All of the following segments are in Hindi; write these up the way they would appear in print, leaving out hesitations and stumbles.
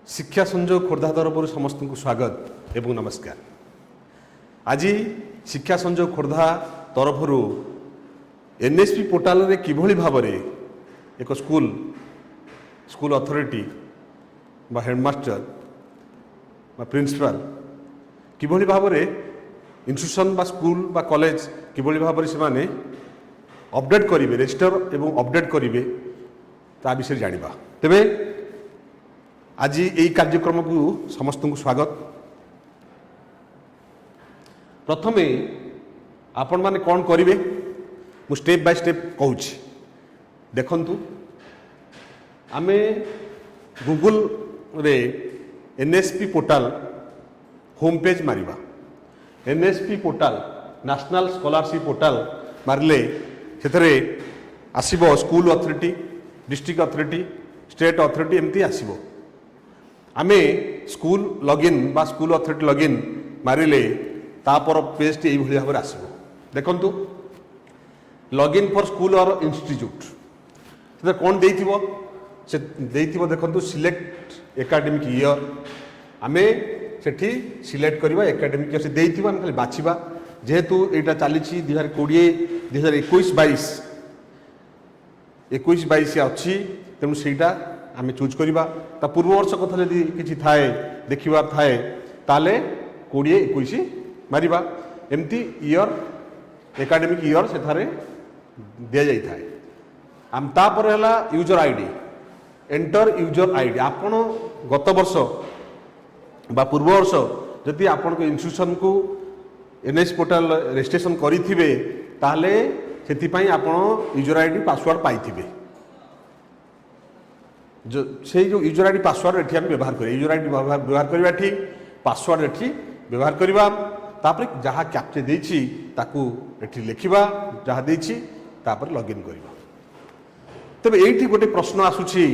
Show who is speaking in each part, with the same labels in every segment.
Speaker 1: शिक्षा संयोग खोर्धा तरफ समस्त को स्वागत एवं नमस्कार। आज शिक्षा संयोग खोर्धा तरफ एनएसपी पोर्टाल रे किभली भाव में एक स्कूल अथॉरिटी बा हेडमास्टर बा प्रिंसिपल किभली भाव में इंस्टीट्यूशन बा स्कूल बा कॉलेज किभली भाव में से अपडेट करेंगे रजिस्टर एवं अपडेट करेंगे ता विषय जानिबा। तेबे आज यही कार्यक्रम को समस्त को स्वागत। प्रथमे आपण माने कौन करेंगे मु स्टेप बाय स्टेप कहूँ। देखंतु आमे गूगल रे एनएसपी पोर्टाल होम पेज मारिबा। NSP portal national scholarship portal मारले सेथरे आसीबो school authority, district authority, state authority एमती आसीबो। आमे स्कूल लॉगिन बा स्कूल अथॉरिटी लॉगिन मारिले तापर पेज टी एभली भाव आसीबो। देखंतु लॉगिन फॉर स्कूल और इंस्टीट्यूट से कौन देइथिबो से देइथिबो। देखंतु सिलेक्ट एकेडमिक ईयर आमे सेठी सिलेक्ट करबा एकेडमिक ईयर से देइथिबो। हम खाली बाछिबा जेहेतु एटा चलीछि 2020 2021 22 अच्छी तेणु सेटा आम चूज करवा। ता पूर्व वर्ष कथा जदि किछि थाए देखिबा थाए ताले 2021 मारिबा। एमती ईयर एकेडमिक ईयर सेठारे दिया जाई थाए। आम तापर हला user ID enter user ID. आपण गत वर्ष बा पूर्व वर्ष जदि आपण को इंस्टीट्यूशन को एनएस पोर्टाल रजिस्ट्रेशन करिथिबे ताले सेतिपाई आपण यूजर आईडी पासवर्ड पाइथिबे। जो यूजर आईडी पासवर्ड एठी हम व्यवहार करिया। यूजर आईडी व्यवहार करबा एठी पासवर्ड एठी व्यवहार करबा। तापर जहा कैप्चा देछि ताकू एठी लिखिबा जहा देछि तापर लॉगिन करबा। तबे एठी गोटे प्रश्न आसुछि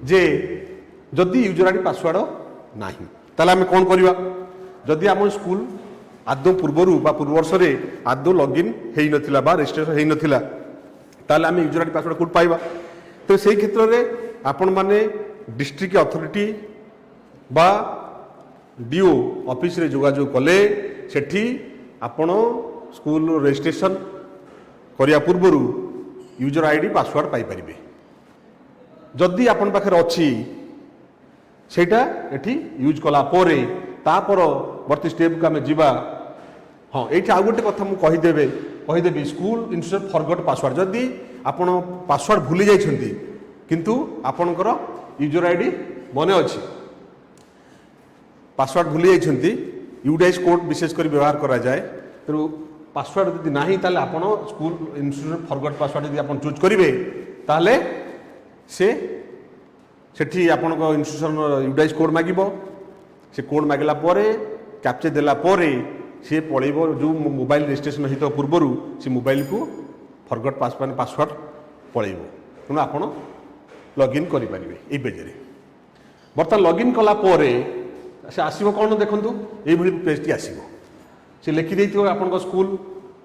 Speaker 1: जे जदि यूजर आईडी पासवर्ड नाही ताले हम कोन करबा। जदि हम स्कूल आदौ पूर्वर बा पूर्व वर्ष रे आदौ लॉगिन हेई नथिला बा रजिस्ट्रेशन हेई नथिला ताले हम यूजर आईडी पासवर्ड कोड पाइबा। तो सेही क्षेत्र रे आपण माने डिस्ट्रिक्ट अथॉरिटी बा डीओ ऑफिस रे जोगाजोग कले सेठी आपण स्कूल रजिस्ट्रेशन करिया पूर्वर यूजर आईडी पासवर्ड पाई परिबे। जदि आपण पाखर अछि सेटा एठी यूज कला पोरे तापर वर्ती स्टेप को आम जीवा। हाँ ये आउ गोटे कथा मुझे कहीदेवी स्कूल इंस्टीट्यूट फॉरगॉट पासवर्ड। जदि आपण पासवर्ड भूली जाइछंती किंतु आपणकर यूजर आईडी मन अच्छी पासवर्ड भूली जाइछंती यूडाइस कोड विशेष कर व्यवहार करा जाए। तेणु पासवर्ड यदि नाही ताले आपण स्कूल इंस्टीट्यूट फॉरगॉट पासवर्ड यदि आपण चूज करेंगे ताले सेठी आपण इंस्टीट्यूशन यूडाइस कोड मागिबो। से कोड मागिला परे कैप्चा देला परे सी पड़ेब जो मोबाइल रजिस्ट्रेशन होता पूर्वर से मोबाइल को फॉरगॉट पासवर्ड पड़ेब। तेणु आप लॉगिन करेंगे ये पेजे। बर्तमान लॉगिन कला परे से आसो कौन देखूँ ये पेजटी आसो से लिखिदे आप स्कूल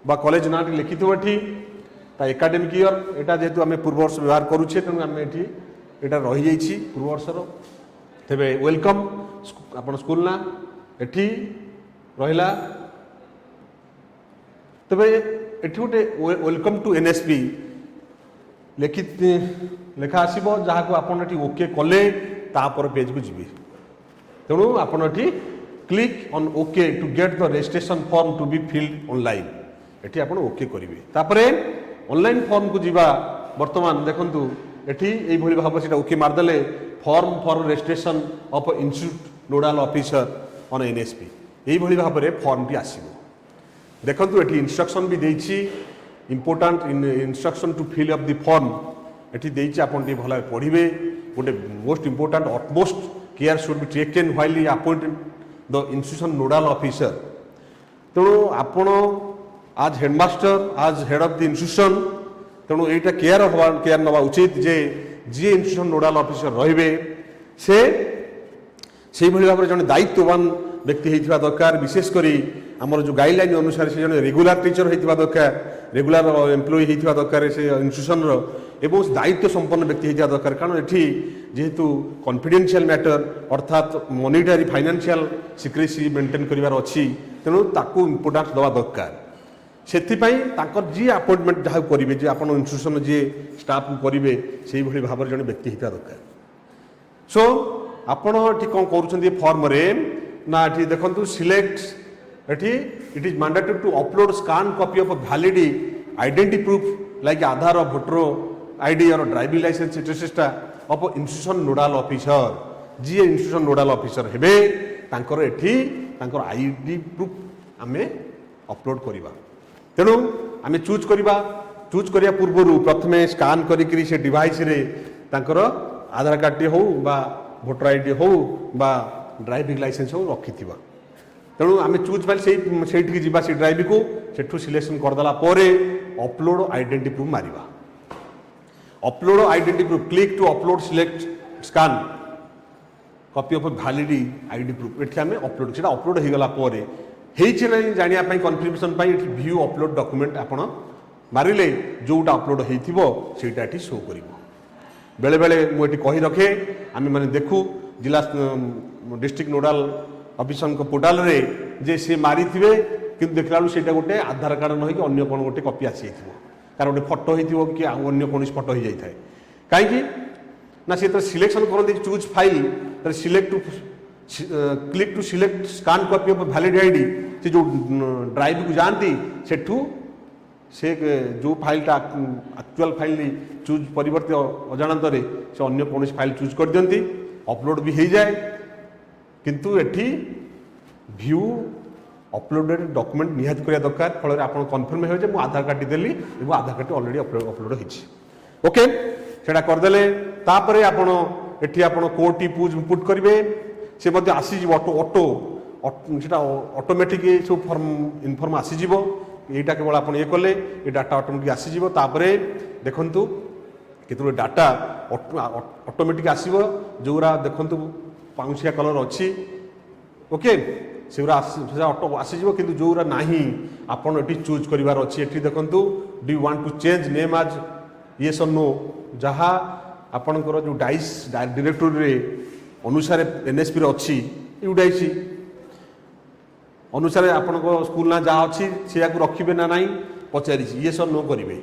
Speaker 1: बा कॉलेज ना लिखि ये एकेडमिक ईयर यहाँ जेहेतु आम पूर्व वर्ष व्यवहार करुचे तेणु आम ये यहाँ रही जाइए पूर्व वर्षर। तेबे वेलकम आपण स्कूल ना एठी रहिला। तेबे एठी गोटे वेलकम टू एनएसपी लेखा आसीबो जहा को आपण एठी ओके कले तापर पेज को जीवे। तेणु आपण एठी click on okay to get the registration form to be filled online एठी आपण ओके करिवे। तापरे ऑनलाइन फॉर्म को जीवा। वर्तमान देखंतु एठी एई भली भाव सेटा ओके मार देले form for registration of institute nodal officer on NSP यही भली भाव में फॉर्म टी आसीबो। देखंतु एठी इंस्ट्रक्शन भी देछि important instruction to fill up the form एठी देछि। आपण टी भला पढिबे। गोटे most important utmost care should be taken while you appoint the institution nodal officer. तेणु आपण आज हेडमास्टर आज हेड ऑफ द इंस्टीट्यूशन तेणु एटा केयर नवा उचित जे जी इंस्टीट्यूशन नोडाल ऑफिसर रहिबे से भली भाव जन दायित्ववान व्यक्ति होइथिबा दरकार। विशेष करी हमर जो गाइडलाइन अनुसार से जन रेगुलर टीचर होइथिबा दरकार। रेगुलर एम्प्लॉई होता दरकार से इन्स्टिट्यूशन एवं दायित्व संपन्न व्यक्ति होता दरकार कारण ये जेहेतु कॉन्फिडेंशियल मैटर अर्थात मॉनिटरी फाइनेंशियल सिक्रेसी मेंटेन करिवार अच्छी तेणु ताकू इम्पोर्टान्स दवा दरकार से जी अपॉइंटमेंट जहाँ करेंगे जे आप इन्स्टिट्यूशन जी स्टाफ करेंगे से भाव में जड़े व्यक्ति होता दरकार सो आपण ये कौन कर फॉर्म रे ना ये देखो सिलेक्ट एटी it is mandatory to upload scan copy of valid identity proof like Aadhaar voter ID और driving licence etcetera of institution nodal officer जी इंस्टीट्यूशन नोडाल ऑफिसर हेबे तांकर एठी तांकर आईडी प्रूफ आमे अपलोड करिबा तेणु आमे चूज करिया पूर्व प्रथमे स्कान करी से डिवाइस रे तांकर आधार कार्ड टी हो बा भोटर आईडी हो बा ड्राइविंग लाइसेंस हो रखिथिबा तेणु आमे चूज पाइल से जीवा से ड्राइव को सेठू सिलेक्शन करदेला अपलोड आइडेंटिटी प्रूफ मारिबा upload identity proof click to upload select scan copy of valid ID proof एठी आमे अपलोड सेटा अपलोड हो गला जानिया कन्फर्मेशन व्यू अपलोड डॉक्यूमेंट आपण मारिले जोटा अपलोड होइथिबो सेटा एठी शो करिवो बेले बेले मुझे कही रखे आम मैंने देखू जिला डिस्ट्रिक्ट नोडाल ऑफिसर पोर्टाल रे जे से मारी थे कि देखला से गोटे आधार कार्ड न अन्य कौन गोटे कॉपी आसी कार गोटे फटो हो कि अन्य कौन फटो हो जाए कहीं ना सी सिलेक्शन करते choose file select to click to select scan copy of valid ID से जो ड्राइव को जाती सेठू से जो फाइलटा एक्चुअल फाइल चूज परिवर्ते अजाणत से अन्य कौन फाइल चूज कर दियंती अपलोड भी हो जाए किंतु एठी व्यू अपलोडेड डॉक्यूमेंट निहात करिया दरकार फल आप कन्फर्म हो जाए आधार कार्ड देली एवं आधार कार्ड ऑलरेडी अपलोड होइछि ओके सेटा करदेले तापरे आपण एठी आपण कोड टी पुट करिवे से मध्य आसी ऑटो सेटा ऑटोमेटिक सब फॉर्म इनफॉर्म आसी जीवो एटा केवल आप ये कले ये डाटा ऑटोमेटिक आसी जीवो तापरे देखंतु केतु डाटा ऑटोमेटिक आसीबो जोरा देखंतु पाउंसिया कलर अच्छी ओके से ऑटो आसीज कि जोरा ना आपड़ ये चूज करार अच्छी ये देखूँ do you want to change name आज येस और नो जहाँ आपणकर जो डाइस डायरेक्टोरी अनुसार एनएसपी अच्छी यूडाइसी अनुसार आपण स्कूल ना जहाँ अच्छी से रखिए ना ना पचारि येस और नो करेंगे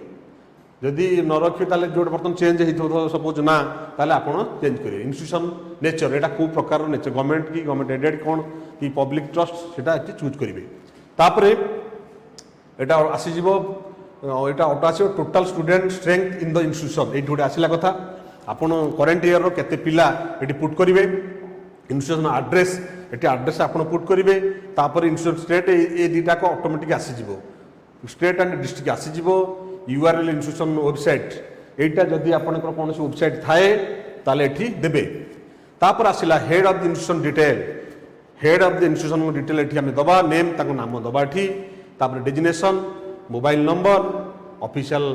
Speaker 1: जदि न रखिए जो बर्तमान चेंज हो सपोज ना ताले आप चेंज करेंगे इंस्टीट्यूशन नेचर यहाँ कौ प्रकार नेचर गवर्नमेंट की गवर्नमेंट एडेड कौन कि पब्लिक ट्रस्ट से चूज करेंगे तापर यहाँ आसीज यहाँ ऑटो आस total student strength in the institution ये गोटे आसला कथा आपड़ करेन्ट इयर केते पिला ये पुट करेंगे इंस्टीट्यूशन आड्रेस ये आड्रेस आप पुट करेंगे तापर इंस्टीट्यूशन स्टेट ये दुटा को ऑटोमेटिक आसीज स्टेट एंड डिस्ट्रिक्ट आसीज यूआरएल इंस्टीट्यूशन वेबसाइट एटा जदि आपनकर कौन वेबसाइट थाए ताले एठी देबे तापर आसिला head of the institution detail head of the institution detail एठी हमें दबा नेम ताको नाम दबा एठी तापर designation mobile number official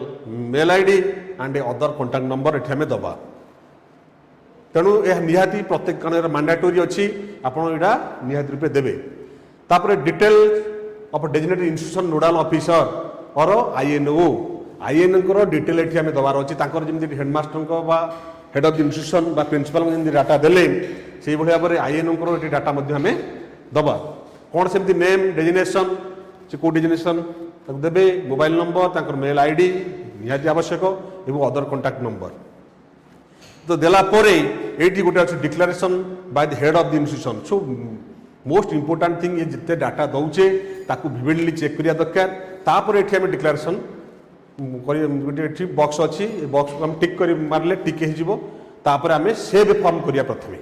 Speaker 1: mail ID and other contact number एठी हमें दबा तेणु यह निहाती प्रत्येक कणर मैंडेटरी अच्छी आपण एटा निहाती रूपे देबे तापर detail of designated institution nodal officer और आईएनओ डिटेल ये आम दबार अच्छी जमी headmaster head of the institution principal जमी डाटा देले से भाव में आईएनओ डाटा आम दबा कौन सेमती नेम डेजिग्नेशन से कौ डेजिग्नेशन देवे मोबाइल नंबर मेल आईडी निहाती आवश्यक एवं अदर कांटेक्ट नंबर तो देलापर ये गोटे अच्छे declaration by the head of the institution so most important thing ये जिते डाटा दौचे ताकू विविडली चेक करिया दरकार तापर ये आम डिक्लेरेशन गोटे बॉक्स अच्छी बॉक्स को हम टिक कर मारे टिक होपर आम सेव फॉर्म करिया प्रथमे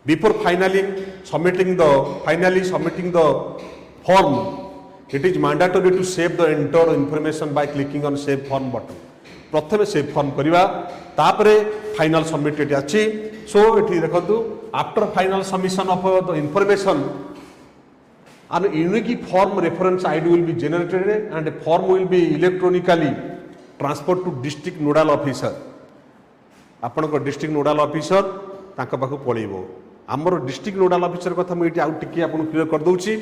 Speaker 1: before finally submitting the form it is mandatory to save the enter information by clicking on save form button प्रथमे सेव फॉर्म करवा तापर फाइनल सबमिट ये अच्छी सो ये देखो after final submission of the information an unique form reference ID will be generated and a form will be electronically transferred to district nodal officer आपण को डिस्ट्रिक्ट नोडाल ऑफिसर ताका पाखु पळेबो हमर डिस्ट्रिक्ट नोडाल ऑफिसर कथा मुझे आउ टिके आपण क्लियर कर दउची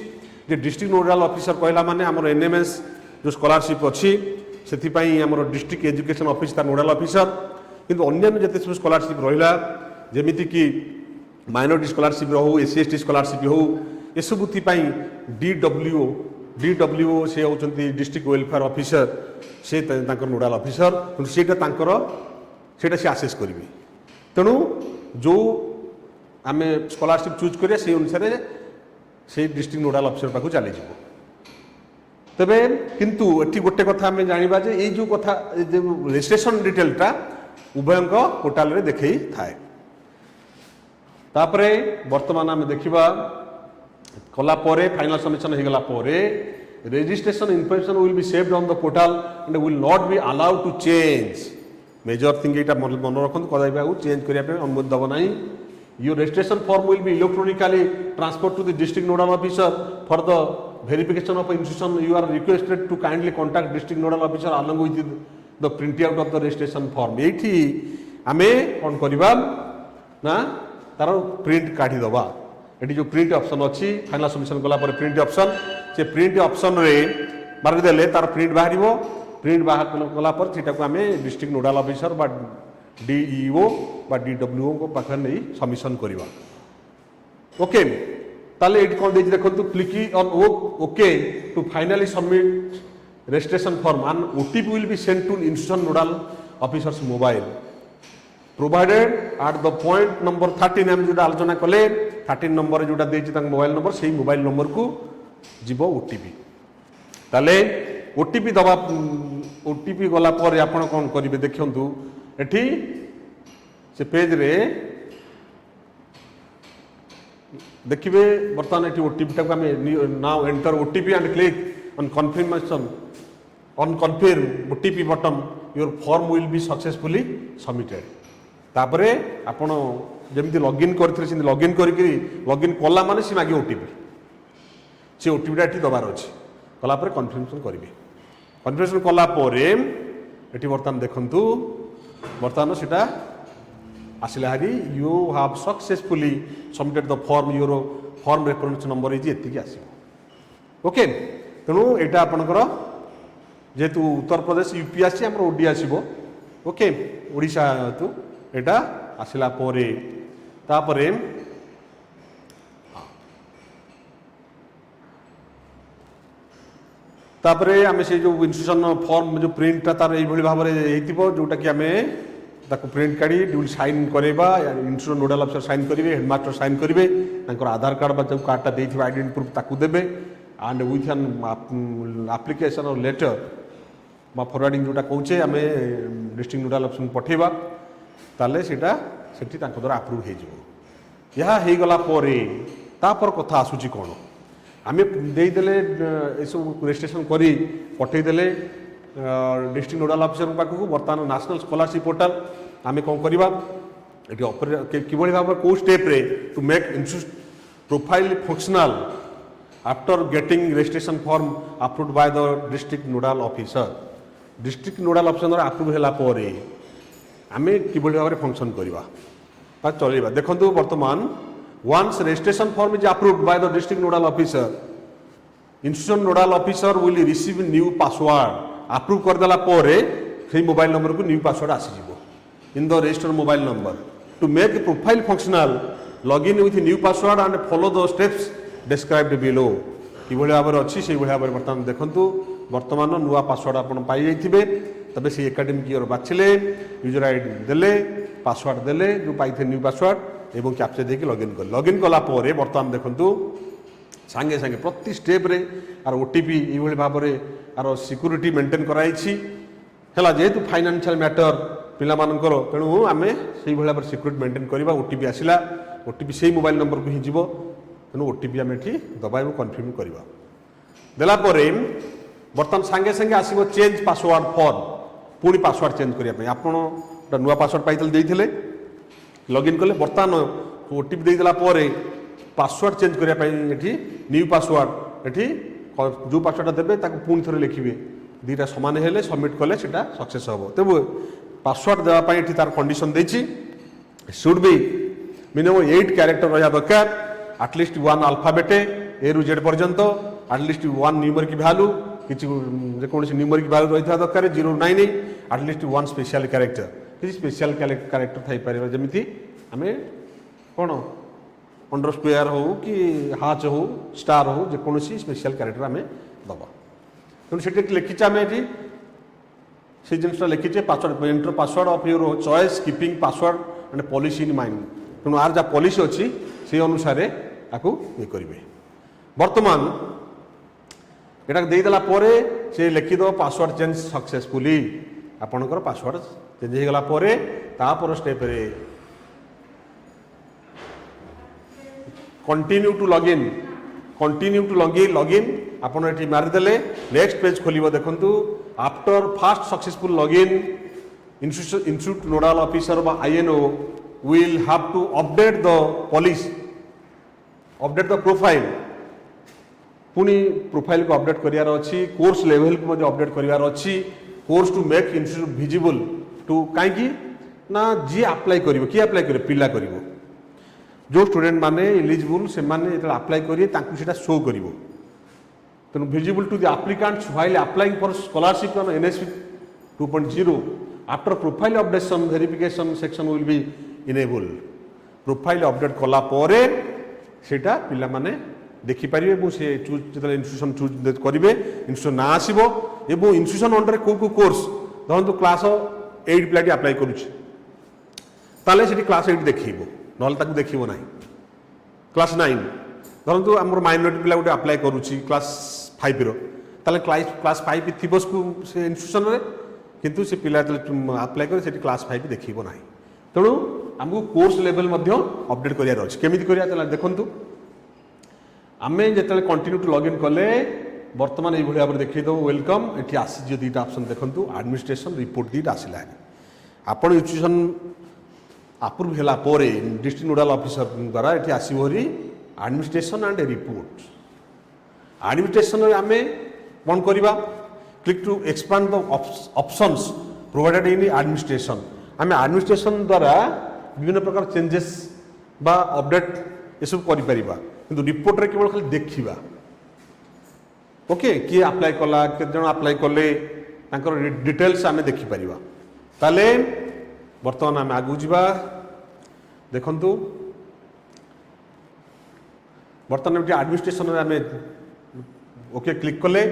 Speaker 1: जे डिस्ट्रिक्ट नोडाल ऑफिसर कहला माने हमर एनएमएस जो स्कॉलरशिप अच्छी से आम डिस्ट्रिक्ट एजुकेशन ऑफिस तार नोडाल ऑफिसर किंतु अन्य जिते सब स्कॉलरशिप रहा जमीती कि माइनॉरिटी स्कॉलरशिप हो एससी एसटी स्कॉलरशिप हो एसबुथि डीडब्ल्यूओ से होती डिस्ट्रिक्ट वेलफेयर ऑफिसर से नोडाल ऑफिसर से आसेस करेंगे तेणु जो आम स्कॉलरशिप चूज करिया से अनुसार से डिस्ट्रिक्ट नोडाल ऑफिसर पाखु चली जाव तेबे किंतु एठी गोटे कथा आम जानिबा जे ए जो कथा रजिस्ट्रेशन डिटेलटा उभयंक पोर्टाल रे देखई थाए तापरे वर्तमान आम देखिबा कला परे फाइनल सबमिशन हो गला परे registration information will be saved on the portal and will not be allowed to change major thing एटा मन रखन कदाइबा चेंज करिया पे अनुमति दब नाही your registration form will be electronically transferred to the district nodal officer for the verification of institution you are requested to kindly contact district nodal officer along with the print out of the registration form एठी आमे कोन करबा ना तार प्रिंट काढी दबा एटी जो प्रिंट ऑप्शन अच्छी फाइनल सबमिशन कला पर प्रिंट ऑप्शन से प्रिंट ऑप्शन रे मार देले तार प्रिंट बाहरिबो प्रिंट बाहर कला पर सेटा को आमे डिस्ट्रिक्ट नोडाल ऑफिसर बा डीईओ बा डीडब्ल्यूओ को पाखर नहीं सबमिशन करबा ओके ताले एटी कोन देछि देखंतु click on okay to finally submit registration form and OTP will be sent to institution nodal officer's mobile provided at the point number 13 हम जोटा आलोचना कले 13 नंबर जोटा देछि तांग मोबाइल नंबर सेही मोबाइल नंबर को जीवो ओटीपी ताले ओटीपी दबा ओटीपी गला पर आपण कोन करिवे देखंतु एठी से पेज रे देखिए बर्तमान एठी ओटीपी टाको हमें now enter OTP and click on confirmation on confirm OTP button your form will be successfully submitted तापरे आपण जेमती लॉगिन करथिले से लॉगिन करिकरी लॉगिन कला माने से मागे ओटीपी से ओटीपी टा एठी दबार अछि कला पर कन्फर्मेशन करिवे कन्फर्मेशन कला परे एठी बर्तमान देखंतु बर्तमान सेटा आसिला हारी you have successfully submitted the form your form reference number is एतिकी आसीबो ओके तेणु एटा आपणकर जेहेतु उत्तर प्रदेश यूपी आसी आम ओडी आसो ओके ओडिशा हेतु एटा आसला परे तापरे तापरे आम से जो इंस्टीट्यूशन फॉर्म जो प्रिंटा तार यही भाव में जोटा कि आम ताको प्रिंट काढ़ी ड्यूल साइन करवा इंस्टीट्यूशन नोडाल ऑफिसर साइन करेंगे हेडमास्टर साइन करेंगे आधार कार्ड जो कार्डटा देते आइडेंटिटी प्रूफ ताकू देबे and with an application or letter बा फॉरवर्डिंग जोटा कहचे आम डिस्ट्रिक्ट नोडाल ऑफिसर पठेबा ताले सेटा सेठी तांको द्वारा अप्रूव हो जिवो यहा हे गला परे तापर कथा आसुची कोन आम देदेले ए सब रजिस्ट्रेशन करी पठे देले डिस्ट्रिक्ट नोडाल ऑफिसर पाखु वर्तमान नेशनल स्कॉलरशिप पोर्टल आम कौन करबा एटी ऑपरेट किबळी भाबरे को स्टेप रे to make profile functional after getting registration form approved by the district nodal officer district nodal officer approve होला परे आमे किबळी भाबरे फंक्शन करबा ता चलेबा देखंतु वर्तमान once registration form is approved by the district nodal officer institution nodal officer will receive new password approve कर देला परे सेही मोबाइल नंबर को न्यू पासवर्ड आसी जिवो in the registered mobile number two make profile functional log in with new password and follow the steps described below कि भाव में अच्छी से भाव में बर्तमान देखु वर्तमान नुआ पासवर्ड आप पाई तबे से एकाडेमिक ईयर बाछिले यूजर आईडी देले पासवर्ड देले जो पाई न्यू पासवर्ड एवं कैप्चा देके लॉगिन कला बर्तमान देखु सांगे सांगे प्रति स्टेप रे आर ओटीपी ये भाव में आर सिक्यूरीटी मेंटेन कराई है जेहेतु फाइनेंशियल मैटर पिला मानकर तेणु आम से भाव में सिक्यूरीटी मेंटेन करवा ओटीपी आसला ओटीपी से मोबाइल नंबर को ही जीव तेणु ओटीपी आम ये दबाइबू कन्फर्म करवा देला बर्तमान सांगे सांगे आसो चेंज पासवर्ड फॉर्म पुणी पासवर्ड चेंज करने आप नुआ पासवर्ड पाई देते लॉगिन कले बर्तमान ओटीपी देदेला पासवर्ड चेंज करने न्यू पासवर्ड ये जो पासवर्ड देवे पुणी थे लिखे दुईटा सामान हेले सबमिट कले सक्सेस हम तेब पासवर्ड देवाई तार कंडीशन देछि शुड बी मिनिमम 8 कैरेक्टर रहा दरकार एटलिस्ट 1 अल्फाबेट ए रु जेड पर्यंत एटलिस्ट 1 न्यूमेरिक वैल्यू किसी जेकोसी न्यूमेरिक वैल्यू रही था दरकार 098 एटलिस्ट वन स्पेशल कैरेक्टर किसी स्पेशल कैरेक्टर थी पारे जमी आम कौन अंडर स्क्वायर हो कि हाच हो स्टार हो जेकोसी स्पेशल कैरेक्टर आम दबा तेणु से लिखीचे आम ये से जिनसा लिखीचे password enter password of your choice keeping password and policy in mind तेणु आर जहाँ पॉलिसी अच्छी से अनुसार आपको ये करेंगे बर्तमान यहाँ देदेला से लिखिद पासवर्ड चेंज सक्सेसफुली आपणकर पासवर्ड चेंज हो गला स्टेप रे कंटिन्यू टू लॉगिन आपन ये मारिदेले नेक्स्ट पेज खोल देखु after first successful login institute nodal officer बा INO will have to update the policy update the profile पुणी प्रोफाइल को अपडेट करार अच्छी कोर्स लेवल को अपडेट करार अच्छी course to make institute visible to कहीं ना जी अप्लाई कर किए अप्लाई करे पिला कर जो स्टूडेंट माने एलिजिबल से माने अप्लाई करेंगे शो कर तेणु visible to the applicants while applying for scholarship on NSP 2.0 after profile updation verification section will be enable profile update कला परे सेटा पिला माने देखि पारिबे से चूज जो इंस्टीट्यूशन चूज करेंगे इंस्टीट्यूशन ना आसो एवं इंस्टीट्यूशन अंडर को कोर्स धरतु क्लास 8 पिलाटी अप्लाई करुँचे से क्लास 8 देखो ना देखो ना क्लास 9 धरतु आम माइनॉरिटी पिला गोटे अप्लाई करुँची क्लास 5 क्लास 5 थी से इंस्टीट्यूशन रे किंतु से पिला अप्लाई करे क्लास 5 देखो ना तेणु आमको कोर्स लेवल अपडेट करार अच्छे केमी कर देखु आम जो कंटिन्यू टू लॉगिन कले बर्तमान ये भाव देखो वेलकम ये आसी दुईटा ऑप्शन देखो एडमिनिस्ट्रेशन रिपोर्ट दुईटा आसला आप इंस्टीट्यूशन अप्रूव होला डिस्ट्रिक्ट नोडाल ऑफिसर द्वारा ये आसोरी एडमिनिस्ट्रेशन एंड रिपोर्ट एडमिनिस्ट्रेशन आम कौन करवा click to expand the options provided in administration आम एडमिनिस्ट्रेशन द्वारा विभिन्न प्रकार चेंजेस बा अपडेट ये सब करिपरिबा किंतु रिपोर्ट रे केवल खाली देखिबा ओके किए अप्लाई कला केते जण अप्लाई कले तांकर डिटेल्स आम देखि परिबा ताले वर्तमान आम आगु जिबा देखंतु वर्तमान एडमिनिस्ट्रेशन आम ओके क्लिक कले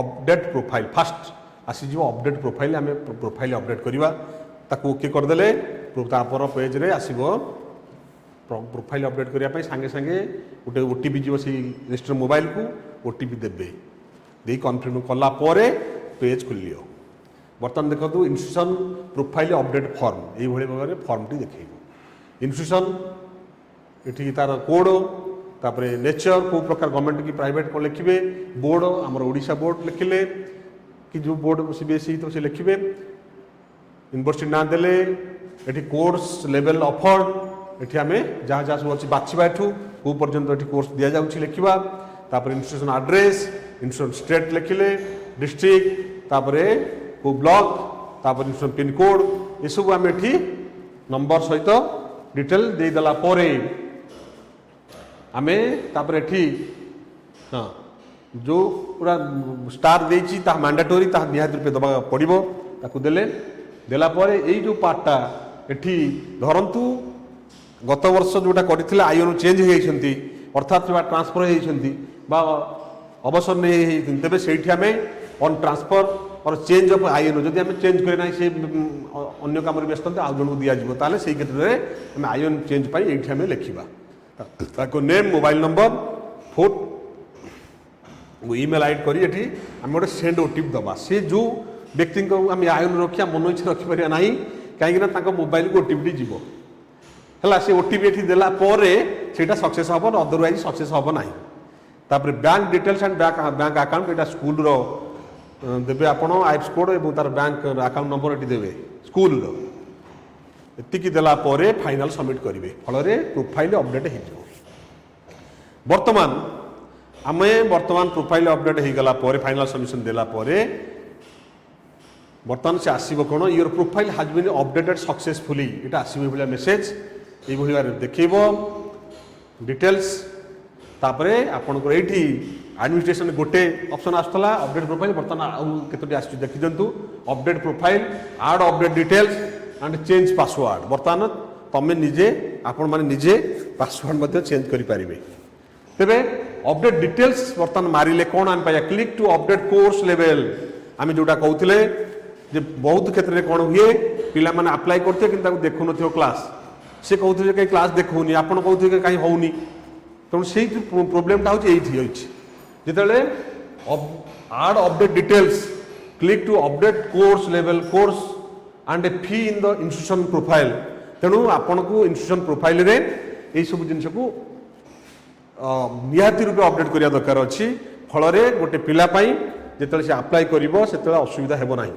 Speaker 1: अपडेट प्रोफाइल फास्ट आसीज अपडेट प्रोफाइल आम प्रोफाइल अपडेट करवा ताकू ओके करदेले तापर पेज रे आसीबो प्रोफाइल अपडेट करने सांगे सांगे गोटे OTP जीव से रजिस्टर मोबाइल को OTP देवे दे कन्फर्म कला पेज खोल बर्तमान देखो इंस्टीट्यूशन प्रोफाइल अपडेट फॉर्म ये भाव में फॉर्मटी देखे इंस्टीट्यूशन ये तार कोड तापर नेचर को प्रकार गवर्नमेंट की प्राइवेट कौन लिखे बोर्ड आमर ओडिशा बोर्ड लिखिले कि जो बोर्ड CBSE तो से लिखे यूनिवर्सिटी ना देले ये कोर्स लेवल ऑफर्ड ये आम जहाँ जहाँ सब अच्छी बाछवा एठू को पर्यंत ये कोर्स दि जाऊँगी लिखा तापर इंस्टीट्यूशन एड्रेस इंस्टीट्यूशन स्टेट लिखिले डिस्ट्रिक्ट तापर को ब्लॉक तापर इंस्टीट्यूशन पिन कोड ये सब आम ये नंबर सहित डिटेल देदेला आम तापर ये हाँ जो पूरा स्टार देती मैंडेटोरी निहाती रूपे दबा पड़ो ताकू देला यही जो पार्टा एठी धरतु गत वर्ष जोटा करते INO चेंज होती अर्थात ट्रांसफर होती अवसर नहीं तेरे से आम ऑन ट्रांसफर और चेंज ऑफ INO जदि आम चेंज करेना से अन्य कम व्यस्त आउ जन दिज्व ताल से क्षेत्र में आम INO चेंज पर ये आम लिखा name mobile number phone email ID करी आम गोटे सेंड OTP दबा से जो व्यक्ति को आम INO रखा मन इच्छा रखिपर ना कहीं मोबाइल को OTP जीव है से OTP ये देला सेटा सक्सेस हम अदरवाइज सक्सेस हम ना तापर bank details and bank account यहाँ स्कूल देवे आपण आइप्स कोड और तार बैंक अकाउंट नंबर ये देवे स्कूल एतिकी देला फाइनल सबमिट करेंगे फल प्रोफाइल अपडेट हो बर्तमान आम बर्तमान प्रोफाइल अपडेट हो गला फाइनल सबमिशन देला बर्तमान से आसो कौन your profile has been updated successfully ये आसो ये मेसेज ये देखेब डिटेल्स तापर आपणकर ये एडमिनिस्ट्रेशन गोटे ऑप्शन आसला अपडेट प्रोफाइल बर्तमान आउ केतोटी आसी देखि दिंतु update profile add update details and change password बर्तमान तमें निजे आपण माने निजे पासवर्ड मध्य चेंज करि परिबे तेबे अपडेट डिटेल्स बर्तमान मारिले कोन आन पाया click to update course level आमे जोटा कहउथिले जे बहुत क्षेत्र में कौन हुए पिला माने अप्लाई करते कि देखु न क्लास से कहते कहीं क्लास देखुनी आप कहते कहीं होनी तेणु से प्रोब्लेमटा हूँ ये जिते add update details click to update course level course and a fee in the institution profile तेणु आपन को इंस्टीट्यूशन प्रोफाइल रे यही सब जिन को निहाती रूपे अपडेट करने दरकार अच्छी फल गोटे पिलापाई जिते से अप्लाई कर से असुविधा हेब ना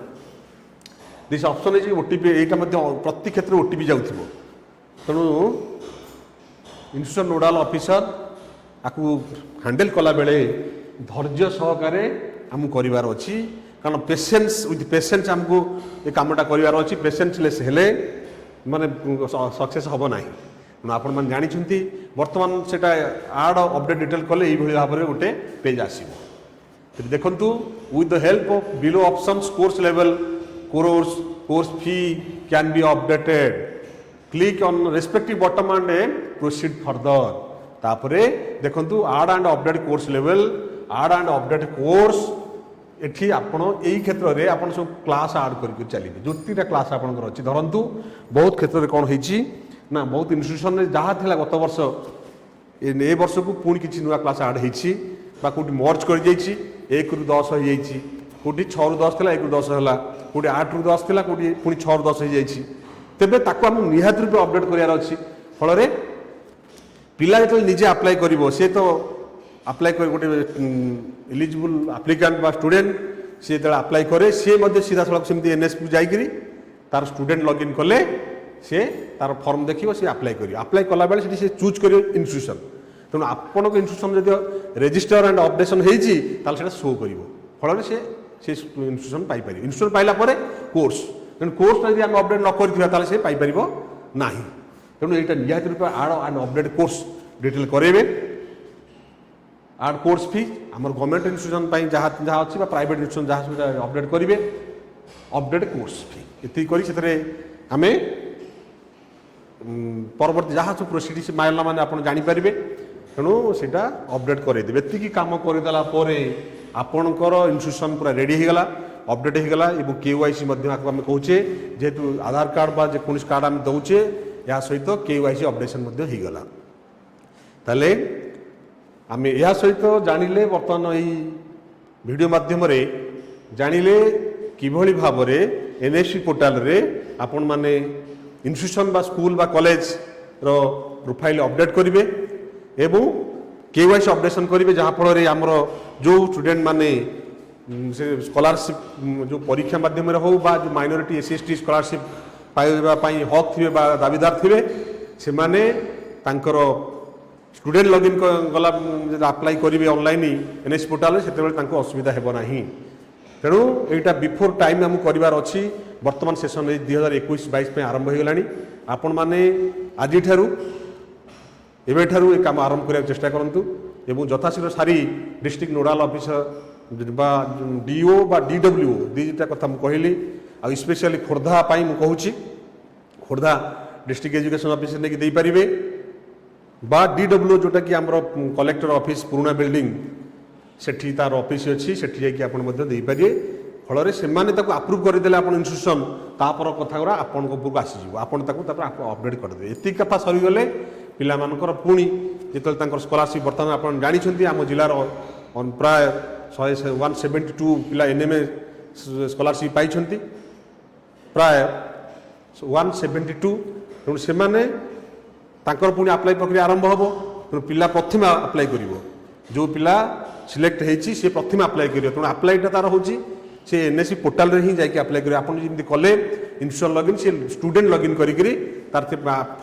Speaker 1: दिस ऑप्शन है ओटीपी यहाँ प्रति क्षेत्र में ओटीपी जाऊ तेणु इंस्टीट्यूशन नोडाल ऑफिसर आपको हैंडल कला बेले धैर्य सहकार आम करार अच्छी कारण पेशेंस विथ पेशेंस आमको ये कामटा करार अच्छी पेशेंसलेस हेले माने सक्सेस हम ना तेणु आपण मैंने जानते बर्तमान से आड अपडेट डिटेल कले ये भाव में गोटे पेज आसो देखु with the help of below options course level course fee can be updated click on respective bottom and proceed further तापरे देखंतु add and update course level add and update course एठी आपण एई क्षेत्र रे आपण सब क्लास ऐड करके चलिबे जोतिटा क्लास आपनकर अछि धरंतु बहुत क्षेत्र रे कोन होईची ना बहुत इंस्टीट्यूशन रे जहा थिला गत वर्ष ए वर्ष को पुणी किछि नुवा क्लास ऐड हेछि बा कोठी मर्ज कर जाईछि 1 रु 10 हो जाईछि कोटी 6 रु 10 थिला 1 रु 10 होला कोटी 8 रु 10 थिला कोटी पुणी 6 रु 10 हो जाईछि तेबे ताको हम निहात रूप अपडेट करियार अछि फल रे पिला जतो निजे अप्लाई करिवो से तो अप्लाई कर गोटे एलिजिबल एप्लिकेंट बा स्टूडेंट से जतो अप्लाई करे से मध्ये सीधा सड़क सेमती एनएसपी जाई करी तार स्टूडेंट लॉगिन कले से तार फॉर्म देखिवो से अप्लाई कला बेले से चूज करियो इंस्टीट्यूशन तेणु आपण इंस्टीट्यूशन जदि रजिस्टर एंड अपडेशन हेछि ताल सेटा शो करिवो फल रे से इंस्टीट्यूशन पाई पारि इंस्टीट्यूशन पाइला परे कोर्स तेणु कोर्स यदि हम अपडेट न करथिबा ताले से पाई परिबो नाही तेणु एटा निहात रूप आड एंड अपडेट कोर्स डिटेल करेबे आड कोर्स फी आमर गवर्नमेंट इंस्टीट्यूशन पाई जहाँ जहाँ अच्छी प्राइवेट इंस्टीट्यूशन जहाँ अपडेट करेंगे अपडेट कोर्स फी ये करी से आम परवर्ती जहाँ सब प्रोसीड से माइला मैंने आप जानीपारे तेणु से अपडेट करदेवे एति कम करदेला आपणकर इंस्टीट्यूशन पूरा रेडी होगला अपडेट होगला और केवाईसी आम कहे जेहेतु आधार कार्ड बा जेकोसी कार्ड आम दौचे या सहित केवाईसी अपडेशन होगला ताले आम यह सहित जानिले बर्तमान यही वीडियो माध्यम जानिले किभली भाव में एनएसपी पोर्टाल रे आपण माने इंस्टीट्यूशन बा स्कूल बा कॉलेज रो प्रोफाइल अपडेट करेंगे एवं केवाईसी अपडेशन करेंगे जहाँ फल रे आमर जो स्टूडेंट माने से स्कॉलरशिप जो परीक्षा माध्यम हो बा जो माइनॉरिटी एससी एसटी स्कॉलरशिप पाइबा पई हक थिबे बा दाबीदार थिबे से माने तांकर स्टूडेंट लॉगिन गला अप्लाई करेंगे ऑनलाइन एनएसपी पोर्टाल से असुविधा हेब ना तेणु यहाँ बिफोर टाइम आम करार अच्छी बर्तमान सेशन 2021-22 आरंभ हो गलानी आपण माने आज एवं काम आरंभ करने चेष्टा करूँ एवं यथाशीघ्र सारी डिस्ट्रिक्ट नोडाल ऑफिसर बा डीओ बा डीडब्ल्यू दुईटा कथा मुझे कहली आ स्पेशली खोर्धा मुझे खोर्धा डिस्ट्रिक्ट एजुकेशन ऑफिसर नहीं दे पारे बा डीडब्ल्यू जोटा कि आमर कलेक्टर ऑफिस पुराना बिल्डिंग सेठी तार ऑफिस अच्छी सेठी जाकि आपण मध्य दे पारे फल से आप्रुव करदे आप इंस्टीट्यूशन तापर कथा गुरा आपण उपरको आसीज आपड़ अपडेट करदे एति कथा सरीगले पिला मानकर पुणी जो स्कॉलरशिप बर्तमान आप जानते आम जिलार प्राय 172 पिला एनएमए स्कॉलरशिप पाई प्राय 172 तेणु से तांकर पुणी अप्लाई प्रक्रिया आरंभ हम तेणु पिला प्रथम अप्लाई कर जो पिला सिलेक्ट होती सी प्रथम अप्लाई कर तेणु अप्लाईटा तार हूँ से एनएससी पोर्टाल रे ही जाकि अप्लाई करेंगे आपन जमी कले इंस्टीट्यूशन लॉगिन से स्टूडेंट लॉगिन करी तार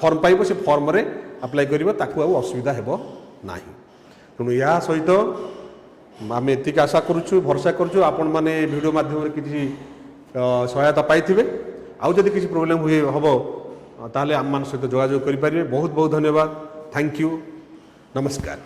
Speaker 1: फॉर्म पाइब से फॉर्म रे अप्लाई करिवो ताकू आ असुविधा हेबो नाही तेणु या सहित आम एतिक आशा करूँ भरोसा करूँ आपण माने वीडियो माध्यम किसी सहायता पाइथिबे आउ जदि किसी प्रोब्लेम हुए हम ताहले आम मान सहित जोगाजोग करें बहुत बहुत धन्यवाद थैंक यू नमस्कार।